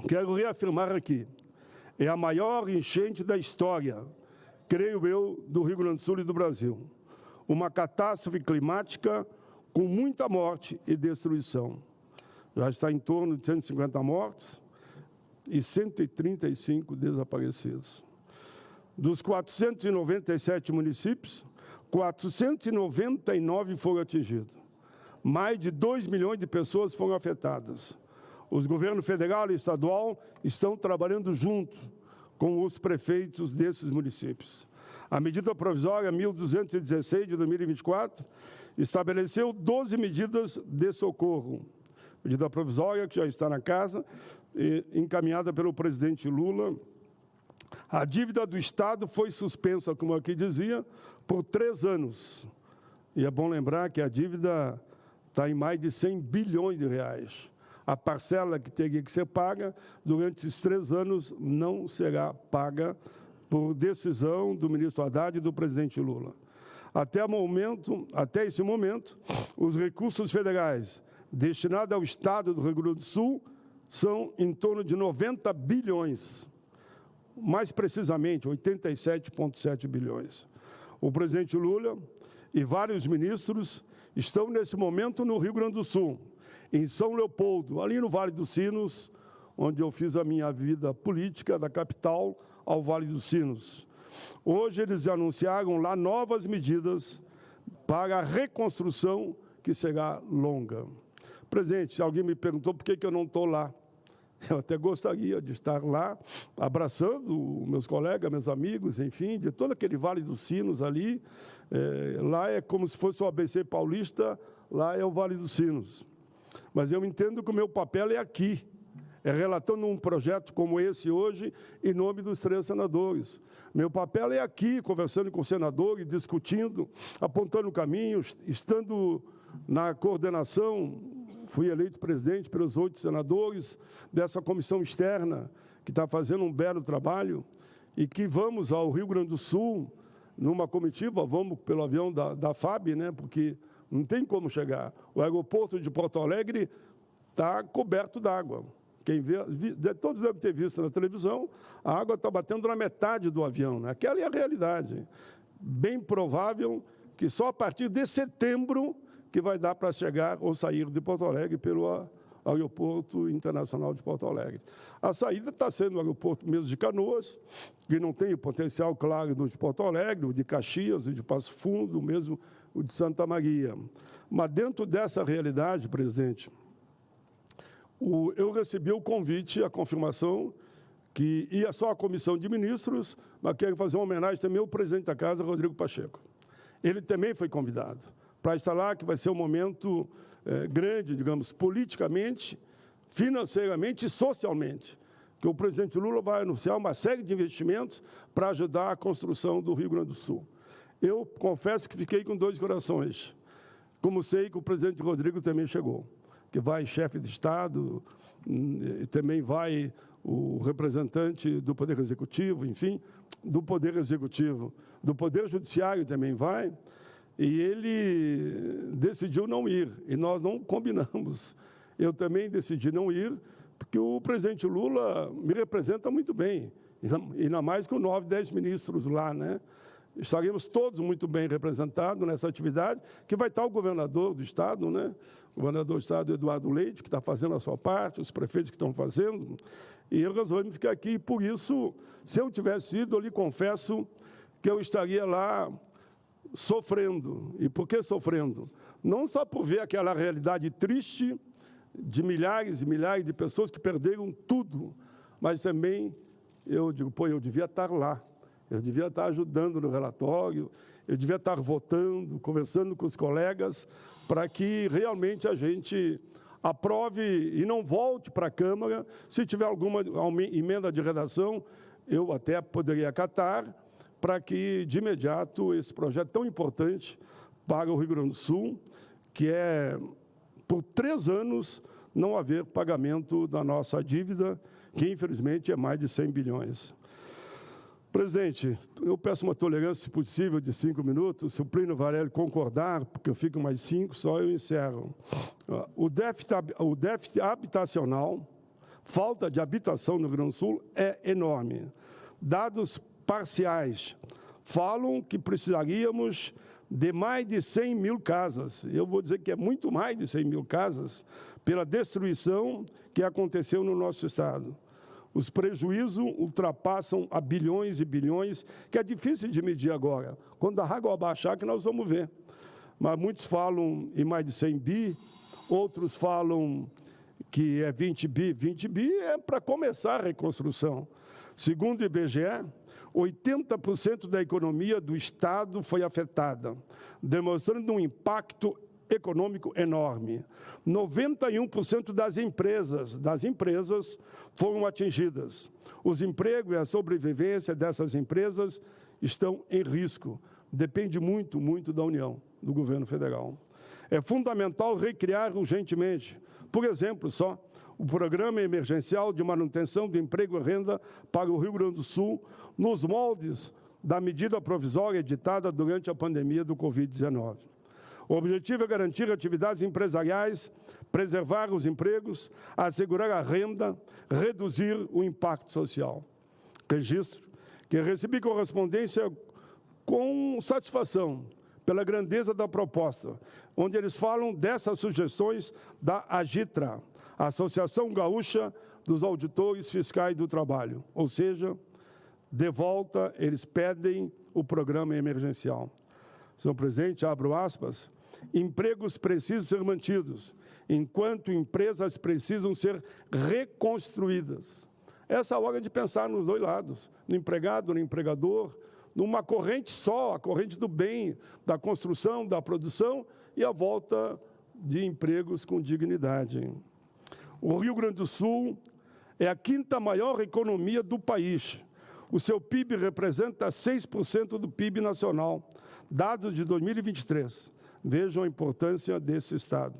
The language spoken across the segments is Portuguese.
quero reafirmar aqui, é a maior enchente da história, creio eu, do Rio Grande do Sul e do Brasil. Uma catástrofe climática com muita morte e destruição. Já está em torno de 150 mortos e 135 desaparecidos. Dos 497 municípios, 499 foram atingidos. Mais de 2 milhões de pessoas foram afetadas. Os governos federal e estadual estão trabalhando junto com os prefeitos desses municípios. A medida provisória 1216 de 2024 estabeleceu 12 medidas de socorro. Medida provisória que já está na casa, encaminhada pelo presidente Lula. A dívida do Estado foi suspensa, como aqui dizia, por 3 anos. E é bom lembrar que a dívida está em mais de 100 bilhões de reais. A parcela que teria que ser paga durante esses 3 anos não será paga por decisão do ministro Haddad e do presidente Lula. Até esse momento, os recursos federais destinados ao Estado do Rio Grande do Sul são em torno de 90 bilhões, mais precisamente 87,7 bilhões. O presidente Lula e vários ministros estão, nesse momento, no Rio Grande do Sul, em São Leopoldo, ali no Vale dos Sinos, onde eu fiz a minha vida política, da capital ao Vale dos Sinos. Hoje eles anunciaram lá novas medidas para a reconstrução, que será longa. Presidente, alguém me perguntou por que eu não estou lá. Eu até gostaria de estar lá, abraçando meus colegas, meus amigos, enfim, de todo aquele Vale dos Sinos ali. Lá é como se fosse o ABC paulista, lá é o Vale dos Sinos. Mas eu entendo que o meu papel é aqui, é relatando um projeto como esse hoje, em nome dos 3 senadores. Meu papel é aqui, conversando com os senadores, discutindo, apontando caminhos, estando na coordenação. Fui eleito presidente pelos 8 senadores dessa comissão externa, que está fazendo um belo trabalho, e que vamos ao Rio Grande do Sul, numa comitiva, vamos pelo avião da FAB, né, porque não tem como chegar. O aeroporto de Porto Alegre está coberto d'água. Quem vê, todos devem ter visto na televisão, a água está batendo na metade do avião, né? Aquela é a realidade. Bem provável que só a partir de setembro que vai dar para chegar ou sair de Porto Alegre pelo Aeroporto Internacional de Porto Alegre. A saída está sendo o aeroporto mesmo de Canoas, que não tem o potencial, claro, do de Porto Alegre, o de Caxias, o de Passo Fundo, mesmo o de Santa Maria. Mas dentro dessa realidade, presidente, eu recebi o convite, a confirmação, que ia só a comissão de ministros, mas quero fazer uma homenagem também ao presidente da casa, Rodrigo Pacheco. Ele também foi convidado para estar lá, que vai ser um momento grande, digamos, politicamente, financeiramente e socialmente, que o presidente Lula vai anunciar uma série de investimentos para ajudar a construção do Rio Grande do Sul. Eu confesso que fiquei com 2 corações, como sei que o presidente Rodrigo também chegou, que vai chefe de Estado, também vai o representante do Poder Executivo, enfim, do Poder Executivo, do Poder Judiciário também vai, e ele decidiu não ir, e nós não combinamos. Eu também decidi não ir, porque o presidente Lula me representa muito bem, ainda mais com 9, 10 ministros lá, né? Estaremos todos muito bem representados nessa atividade, que vai estar o governador do Estado, né? O governador do Estado, Eduardo Leite, que está fazendo a sua parte, os prefeitos que estão fazendo, e eu resolvi ficar aqui. E por isso, se eu tivesse ido, eu lhe confesso que eu estaria lá sofrendo. E por que sofrendo? Não só por ver aquela realidade triste de milhares e milhares de pessoas que perderam tudo, mas também eu digo, eu devia estar lá. Eu devia estar ajudando no relatório, eu devia estar votando, conversando com os colegas, para que realmente a gente aprove e não volte para a Câmara. Se tiver alguma emenda de redação, eu até poderia acatar, para que, de imediato, esse projeto tão importante para o Rio Grande do Sul, que é, por 3 anos, não haver pagamento da nossa dívida, que, infelizmente, é mais de 100 bilhões. Presidente, eu peço uma tolerância, se possível, de 5 minutos. Se o Plínio Varelli concordar, porque eu fico mais 5, só eu encerro. O déficit habitacional falta de habitação no Rio Grande do Sul é enorme. Dados parciais falam que precisaríamos de mais de 100 mil casas. Eu vou dizer que é muito mais de 100 mil casas pela destruição que aconteceu no nosso estado. Os prejuízos ultrapassam a bilhões e bilhões, que é difícil de medir agora. Quando a água baixar, que nós vamos ver. Mas muitos falam em mais de 100 bi, outros falam que é 20 bi. 20 bi é para começar a reconstrução. Segundo o IBGE, 80% da economia do Estado foi afetada, demonstrando um impacto econômico enorme. 91% das empresas foram atingidas. Os empregos e a sobrevivência dessas empresas estão em risco. Depende muito, muito da União, do governo federal. É fundamental recriar urgentemente, por exemplo, só o Programa Emergencial de Manutenção do Emprego e Renda para o Rio Grande do Sul, nos moldes da medida provisória editada durante a pandemia do Covid-19. O objetivo é garantir atividades empresariais, preservar os empregos, assegurar a renda, reduzir o impacto social. Registro que recebi correspondência com satisfação pela grandeza da proposta, onde eles falam dessas sugestões da AGITRA, Associação Gaúcha dos Auditores Fiscais do Trabalho, ou seja, de volta, eles pedem o programa emergencial. Senhor presidente, abro aspas, empregos precisam ser mantidos, enquanto empresas precisam ser reconstruídas. Essa é a hora de pensar nos dois lados, no empregado, no empregador, numa corrente só, a corrente do bem, da construção, da produção e a volta de empregos com dignidade. O Rio Grande do Sul é a quinta maior economia do país. O seu PIB representa 6% do PIB nacional, dados de 2023. Vejam a importância desse estado.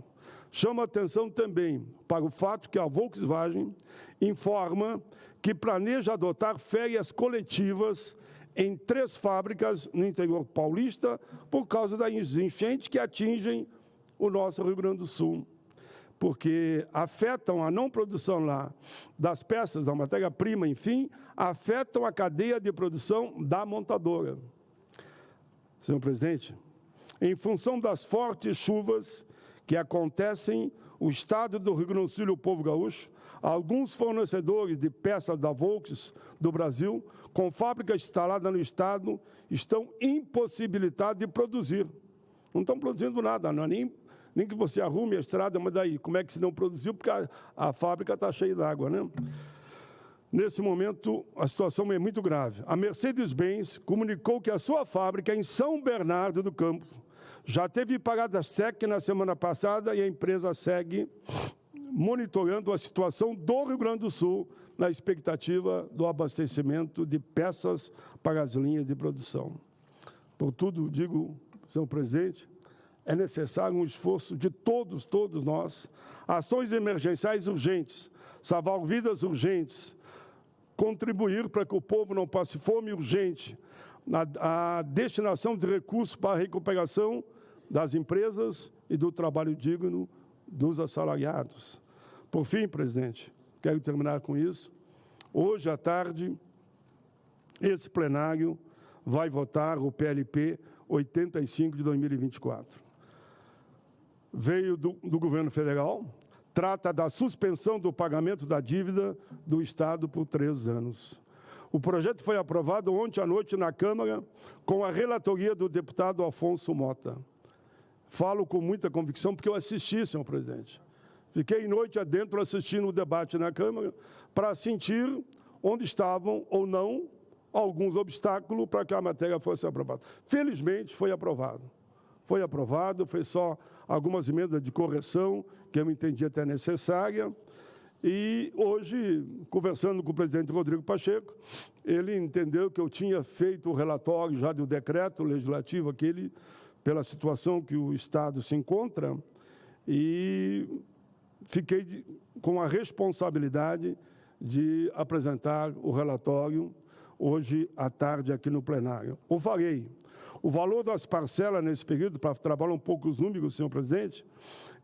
Chama a atenção também para o fato que a Volkswagen informa que planeja adotar férias coletivas em 3 fábricas no interior paulista por causa das enchentes que atingem o nosso Rio Grande do Sul, porque afetam a não produção lá das peças, da matéria-prima, enfim, afetam a cadeia de produção da montadora. Senhor presidente, em função das fortes chuvas que acontecem no estado do Rio Grande do Sul e o povo gaúcho, alguns fornecedores de peças da Volkswagen do Brasil, com fábricas instaladas no estado, estão impossibilitados de produzir. Não estão produzindo nada, não é nem que você arrume a estrada, mas daí, como é que se não produziu? Porque a fábrica está cheia d'água, né? Nesse momento, a situação é muito grave. A Mercedes-Benz comunicou que a sua fábrica em São Bernardo do Campo já teve paradas técnicas na semana passada e a empresa segue monitorando a situação do Rio Grande do Sul na expectativa do abastecimento de peças para as linhas de produção. Por tudo, digo, senhor presidente, é necessário um esforço de todos nós, ações emergenciais urgentes, salvar vidas urgentes, contribuir para que o povo não passe fome urgente, a destinação de recursos para a recuperação das empresas e do trabalho digno dos assalariados. Por fim, presidente, quero terminar com isso. Hoje à tarde, esse plenário vai votar o PLP 85 de 2024. Veio do governo federal, trata da suspensão do pagamento da dívida do Estado por 3 anos. O projeto foi aprovado ontem à noite na Câmara com a relatoria do deputado Afonso Mota. Falo com muita convicção porque eu assisti, senhor presidente. Fiquei noite adentro assistindo o debate na Câmara para sentir onde estavam ou não alguns obstáculos para que a matéria fosse aprovada. Felizmente, foi aprovado. Foi aprovado, foi só algumas emendas de correção que eu entendi até necessária. E hoje, conversando com o presidente Rodrigo Pacheco, ele entendeu que eu tinha feito o relatório já do decreto legislativo aquele, pela situação que o Estado se encontra, e fiquei com a responsabilidade de apresentar o relatório hoje à tarde aqui no plenário. O farei. O valor das parcelas nesse período, para trabalhar um pouco os números, senhor presidente,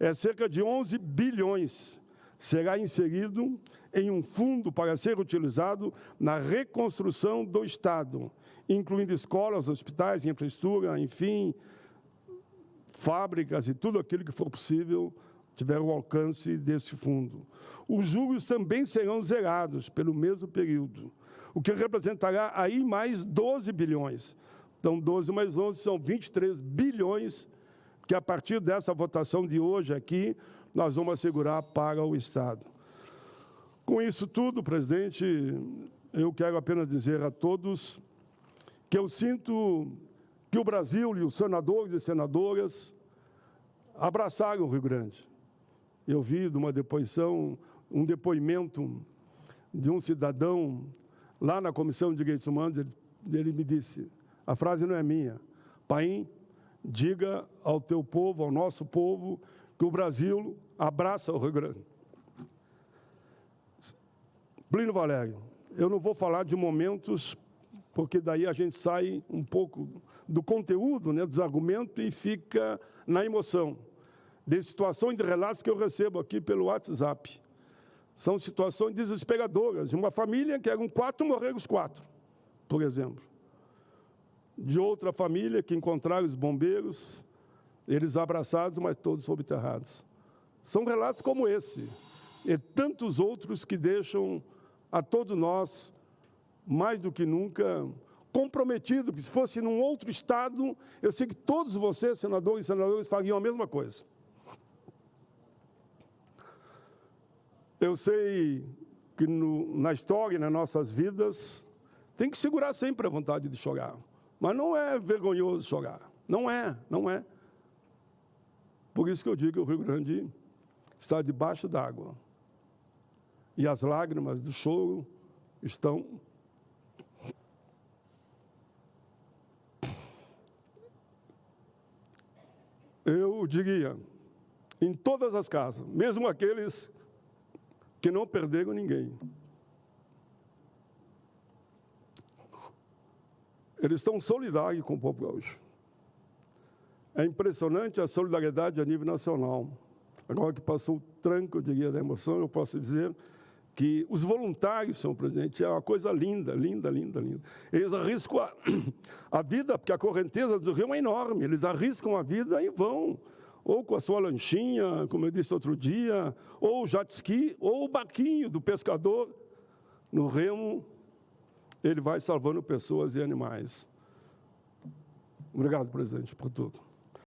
é cerca de 11 bilhões, será inserido em um fundo para ser utilizado na reconstrução do Estado, incluindo escolas, hospitais, infraestrutura, enfim, fábricas e tudo aquilo que for possível tiver o alcance desse fundo. Os juros também serão zerados pelo mesmo período, o que representará aí mais 12 bilhões. Então, 12 mais 11 são 23 bilhões que, a partir dessa votação de hoje aqui, nós vamos assegurar para o Estado. Com isso tudo, presidente, eu quero apenas dizer a todos que eu sinto que o Brasil e os senadores e senadoras abraçaram o Rio Grande. Eu vi de uma depoição, um depoimento de um cidadão lá na Comissão de Direitos Humanos, ele me disse, a frase não é minha, Paim, diga ao teu povo, ao nosso povo, que o Brasil abraça o Rio Grande. Plínio Valério, eu não vou falar de momentos, porque daí a gente sai um pouco do conteúdo, né, dos argumentos, e fica na emoção. De situações de relatos que eu recebo aqui pelo WhatsApp. São situações desesperadoras. De uma família que eram 4, morreram os 4, por exemplo. De outra família que encontraram os bombeiros, eles abraçados, mas todos subterrados. São relatos como esse, e tantos outros que deixam a todos nós, mais do que nunca, comprometidos, porque se fosse num outro estado, eu sei que todos vocês, senadores e senadoras, fariam a mesma coisa. Eu sei que na história, nas nossas vidas, tem que segurar sempre a vontade de chorar. Mas não é vergonhoso chorar. Não é, não é. Por isso que eu digo que o Rio Grande está debaixo d'água. E as lágrimas do choro estão... Eu diria, em todas as casas, mesmo aqueles que não perderam ninguém. Eles estão solidários com o povo gaúcho. É impressionante a solidariedade a nível nacional. Agora que passou o tranco, eu diria, da emoção, eu posso dizer que os voluntários, senhor presidente, é uma coisa linda, linda, linda, linda. Eles arriscam a vida, porque a correnteza do rio é enorme, eles arriscam a vida e vão, ou com a sua lanchinha, como eu disse outro dia, ou o jet ski, ou o barquinho do pescador no remo, ele vai salvando pessoas e animais. Obrigado, presidente, por tudo.